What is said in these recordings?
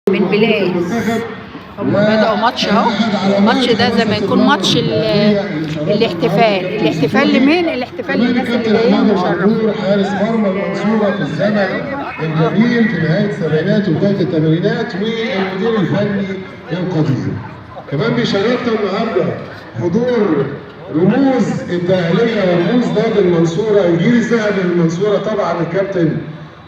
من بلايز. هم بدأوا ماتش اهو. الماتش ده زي ما يكون ماتش الاحتفال لمين؟ الاحتفال للناس اللي جايين يشرفوا. حارس مرمى المنصورة في الزمن الجميل في نهاية السبعينات وبداية الثمانينات، والمدير الفني القدير. كمان بيشرفنا النهارده حضور رموز الداخلية ورموز نادي المنصورة، الجيل الذهبي للمنصورة، طبعا الكابتن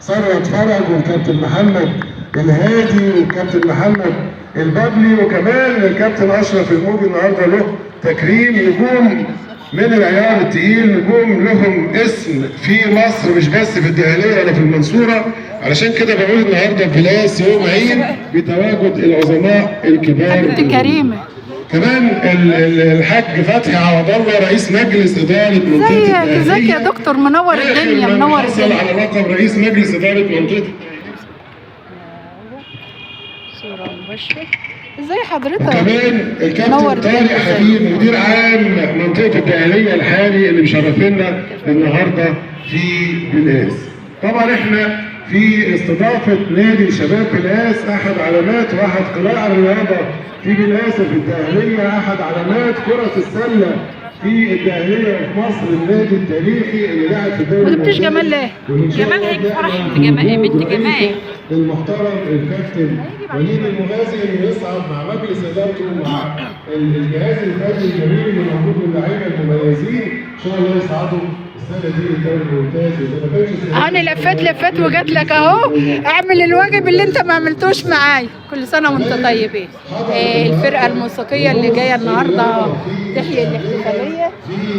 ثروت فرج والكابتن محمد الهادي والكابتن محمد البابلي، وكمان الكابتن اشرف الموجي النهارده له تكريم. نجوم من العيار التقيل، نجوم لهم اسم في مصر مش بس في الدهليه ولا في المنصوره. علشان كده بقول النهارده في بلاس يوم عيد بتواجد العظماء الكبار. حبيبتي كريمه. كمان الحاج فتحي عوض الله رئيس مجلس اداره منطقه الدهليه. ازيك يا دكتور؟ منور الدنيا، منور الدنيا. حصل على لقب رئيس مجلس اداره منطقه. صورة مباشرة. ازاي حضرتك؟ وكمان الكابتن طارق حبيب مدير عام منطقه الدهليه الحالي اللي مشرفنا النهارده في بلاس. طبعا احنا في استضافه نادي شباب بلاس، احد علامات واحد قلاع الرياضه في بلاس في الدهليه، احد علامات كره السله في الدهليه في مصر، النادي التاريخي اللي لعب في الدوري. ما جبتش جمال ليه؟ جمال هيك فرح بنت جمال المحترم الكابتن وليد المغازي اللي يصعد مع مجلس ادارته مع الجهاز الفني الجميل اللي موجود من اللعيبه المميزين، ان شاء الله يصعدوا السنه دي الدوري الممتاز. انا لفت وجات لك اهو، اعمل الواجب اللي انت ما عملتوش معايا. كل سنه وانت طيبين. الفرقه الموسيقيه اللي جايه النهارده تحيي الاحتفاليه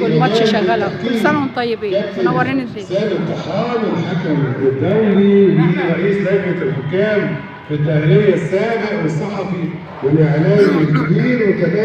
والماتش شغال. كل سنه وانتم طيبين، منورين الدنيا. سامي الطحان الحكم الدولي ورئيس لجنه الحكام في الدهليه السابق والصحفي والاعلامي الكبير، وكمان